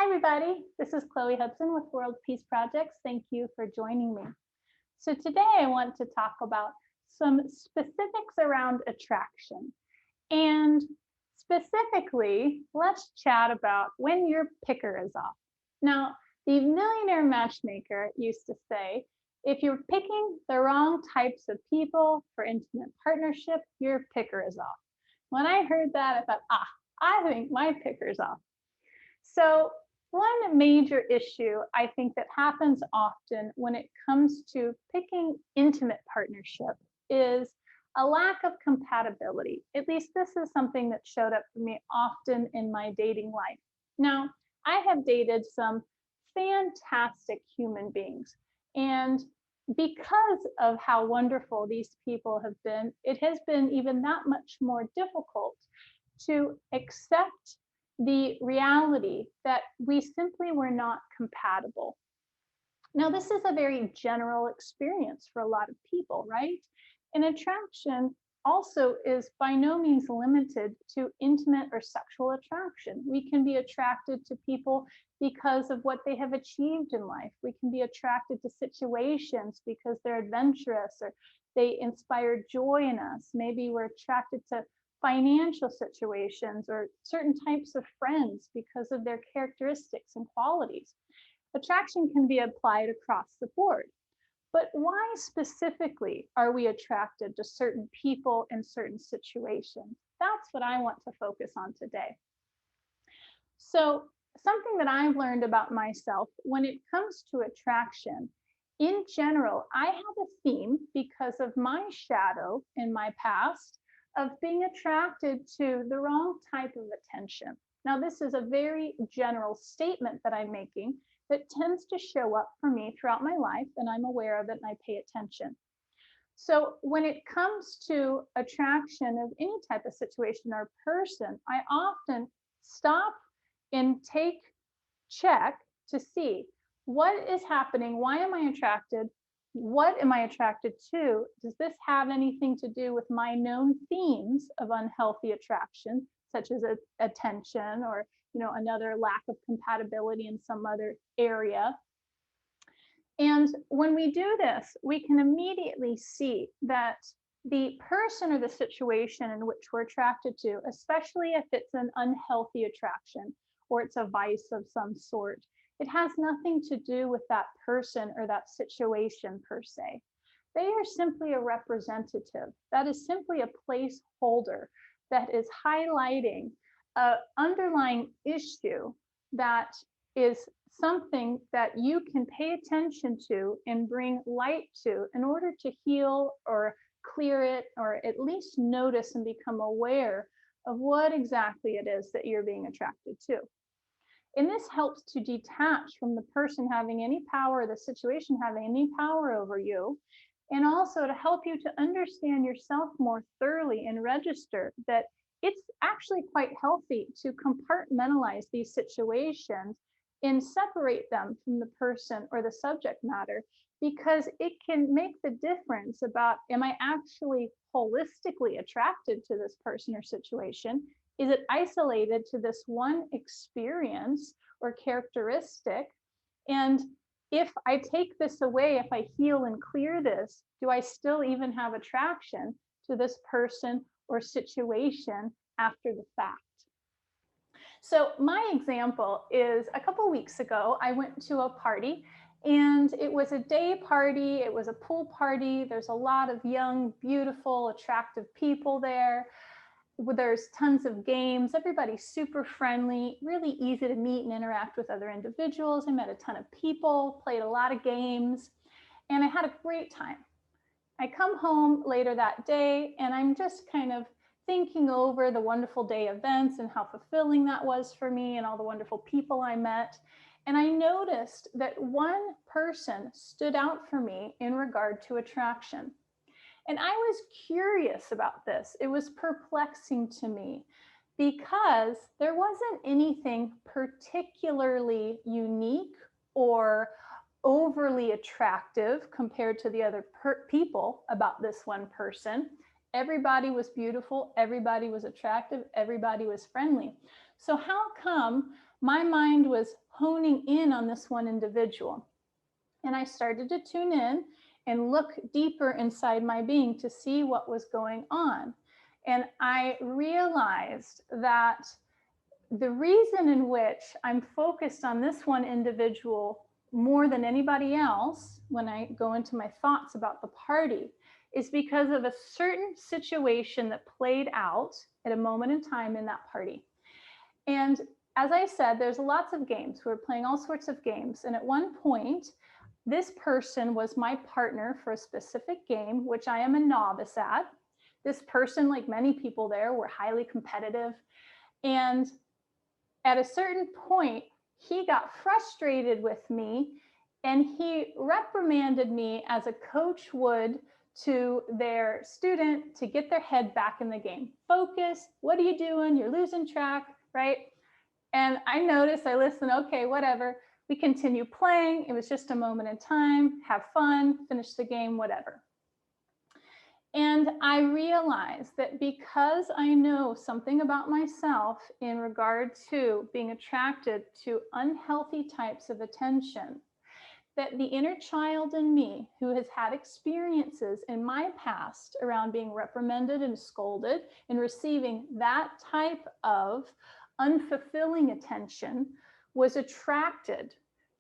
Hi, everybody. This is Chloe Hudson with World Peace Projects. Thank you for joining me. So today I want to talk about some specifics around attraction. And specifically, let's chat about when your picker is off. Now, the millionaire matchmaker used to say, if you're picking the wrong types of people for intimate partnership, your picker is off. When I heard that, I thought, I think my picker's off. So one major issue I think that happens often when it comes to picking intimate partnership is a lack of compatibility. At least this is something that showed up for me often in my dating life. Now, I have dated some fantastic human beings, and because of how wonderful these people have been, it has been even that much more difficult to accept the reality that we simply were not compatible. Now, this is a very general experience for a lot of people, right? And attraction also is by no means limited to intimate or sexual attraction. We can be attracted to people because of what they have achieved in life. We can be attracted to situations because they're adventurous or they inspire joy in us. Maybe we're attracted to financial situations or certain types of friends because of their characteristics and qualities. Attraction can be applied across the board. But why specifically are we attracted to certain people in certain situations? That's what I want to focus on today. So, something that I've learned about myself when it comes to attraction, in general, I have a theme because of my shadow in my past of being attracted to the wrong type of attention. Now, this is a very general statement that I'm making that tends to show up for me throughout my life, and I'm aware of it and I pay attention. So when it comes to attraction of any type of situation or person, I often stop and check to see what is happening, why am I attracted, what am I attracted to? Does this have anything to do with my known themes of unhealthy attraction, such as attention or another lack of compatibility in some other area? And when we do this, we can immediately see that the person or the situation in which we're attracted to, especially if it's an unhealthy attraction or it's a vice of some sort, it has nothing to do with that person or that situation per se. They are simply a representative. That is simply a placeholder that is highlighting an underlying issue that is something that you can pay attention to and bring light to in order to heal or clear it, or at least notice and become aware of what exactly it is that you're being attracted to. And this helps to detach from the person having any power, or the situation having any power over you, and also to help you to understand yourself more thoroughly and register that it's actually quite healthy to compartmentalize these situations and separate them from the person or the subject matter, because it can make the difference about, am I actually holistically attracted to this person or situation? Is it isolated to this one experience or characteristic? And if I take this away, if I heal and clear this, do I still even have attraction to this person or situation after the fact? So my example is a couple weeks ago, I went to a party and it was a day party. It was a pool party. There's a lot of young, beautiful, attractive people there. There's tons of games. Everybody's super friendly, really easy to meet and interact with other individuals. I met a ton of people, played a lot of games, and I had a great time. I come home later that day and I'm just kind of thinking over the wonderful day events and how fulfilling that was for me and all the wonderful people I met. And I noticed that one person stood out for me in regard to attraction. And I was curious about this. It was perplexing to me because there wasn't anything particularly unique or overly attractive compared to the other people about this one person. Everybody was beautiful, everybody was attractive, everybody was friendly. So how come my mind was honing in on this one individual. And I started to tune in and look deeper inside my being to see what was going on. And I realized that the reason in which I'm focused on this one individual more than anybody else when I go into my thoughts about the party is because of a certain situation that played out at a moment in time in that party. And as I said, there's lots of games. We're playing all sorts of games. And at one point, this person was my partner for a specific game, which I am a novice at. This person, like many people there, were highly competitive. And at a certain point, he got frustrated with me and he reprimanded me as a coach would to their student to get their head back in the game. Focus, what are you doing? You're losing track, right? And I noticed, I listened, okay, whatever. We continue playing. It was just a moment in time, have fun, finish the game, whatever. And I realized that because I know something about myself in regard to being attracted to unhealthy types of attention, that the inner child in me who has had experiences in my past around being reprimanded and scolded and receiving that type of unfulfilling attention was attracted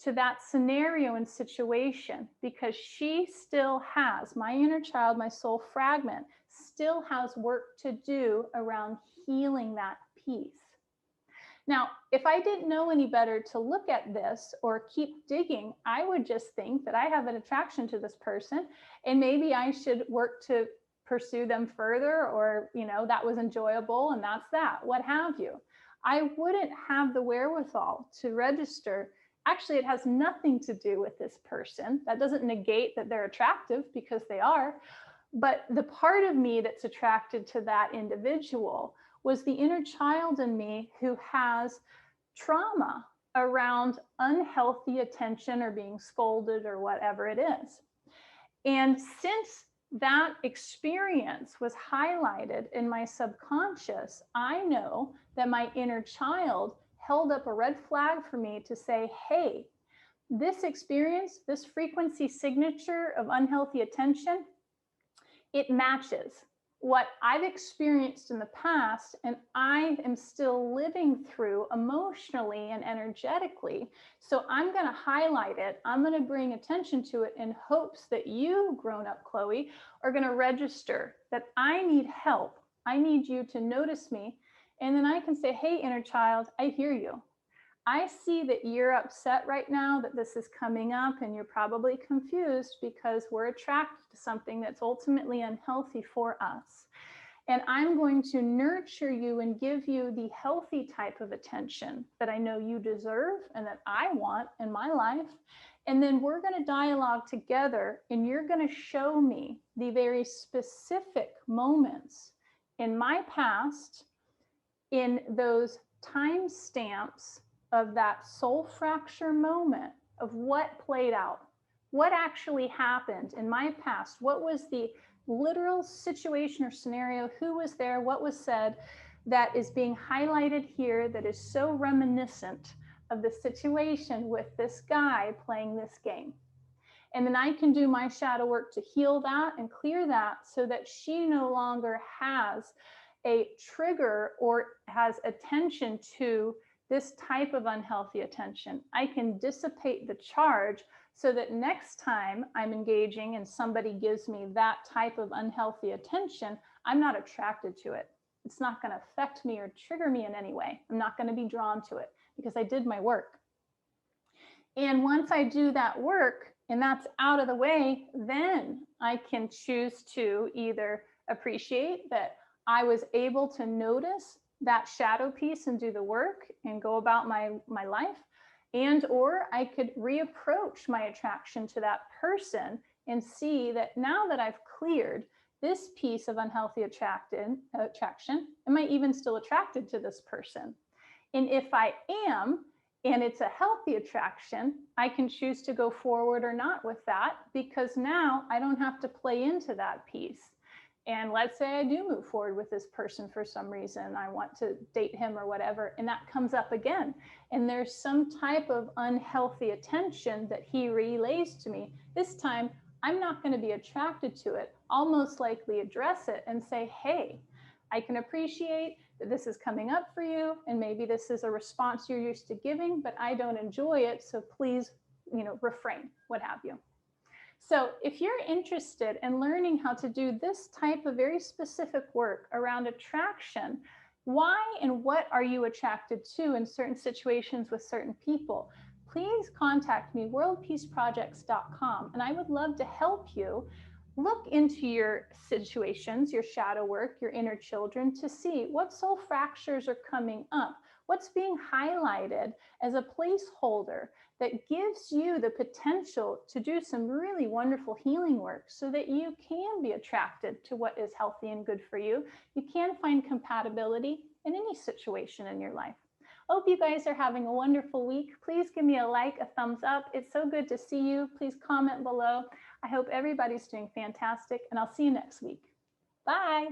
to that scenario and situation because she still has, my inner child, my soul fragment, still has work to do around healing that piece. Now, if I didn't know any better to look at this or keep digging, I would just think that I have an attraction to this person and maybe I should work to pursue them further, or, you know, that was enjoyable and that's that, what have you. I wouldn't have the wherewithal to register. Actually, it has nothing to do with this person. That doesn't negate that they're attractive, because they are. But the part of me that's attracted to that individual was the inner child in me who has trauma around unhealthy attention or being scolded or whatever it is. And since that experience was highlighted in my subconscious, I know that my inner child held up a red flag for me to say, hey, this experience, this frequency signature of unhealthy attention, it matches what I've experienced in the past and I am still living through emotionally and energetically. So I'm going to highlight it. I'm going to bring attention to it in hopes that you, grown-up Chloe, are going to register that I need help. I need you to notice me. And then I can say, hey, inner child, I hear you. I see that you're upset right now that this is coming up, and you're probably confused because we're attracted to something that's ultimately unhealthy for us. And I'm going to nurture you and give you the healthy type of attention that I know you deserve and that I want in my life. And then we're going to dialogue together, and you're going to show me the very specific moments in my past, in those time stamps of that soul fracture moment of what played out, what actually happened in my past, what was the literal situation or scenario, who was there, what was said, that is being highlighted here, that is so reminiscent of the situation with this guy playing this game. And then I can do my shadow work to heal that and clear that so that she no longer has a trigger or has attention to this type of unhealthy attention. I can dissipate the charge so that next time I'm engaging and somebody gives me that type of unhealthy attention, I'm not attracted to it. It's not going to affect me or trigger me in any way. I'm not going to be drawn to it because I did my work. And once I do that work and that's out of the way, then I can choose to either appreciate that I was able to notice that shadow piece and do the work and go about my life, and or I could reapproach my attraction to that person and see that now that I've cleared this piece of unhealthy attraction, am I even still attracted to this person? And if I am, and it's a healthy attraction, I can choose to go forward or not with that, because now I don't have to play into that piece. And let's say I do move forward with this person for some reason, I want to date him or whatever, and that comes up again. And there's some type of unhealthy attention that he relays to me. This time, I'm not going to be attracted to it. I'll most likely address it and say, hey, I can appreciate that this is coming up for you, and maybe this is a response you're used to giving, but I don't enjoy it, so please, refrain, what have you. So if you're interested in learning how to do this type of very specific work around attraction, why and what are you attracted to in certain situations with certain people, please contact me, worldpeaceprojects.com, and I would love to help you look into your situations, your shadow work, your inner children, to see what soul fractures are coming up, what's being highlighted as a placeholder that gives you the potential to do some really wonderful healing work so that you can be attracted to what is healthy and good for you. You can find compatibility in any situation in your life. Hope you guys are having a wonderful week. Please give me a like, a thumbs up. It's so good to see you. Please comment below. I hope everybody's doing fantastic, and I'll see you next week. Bye.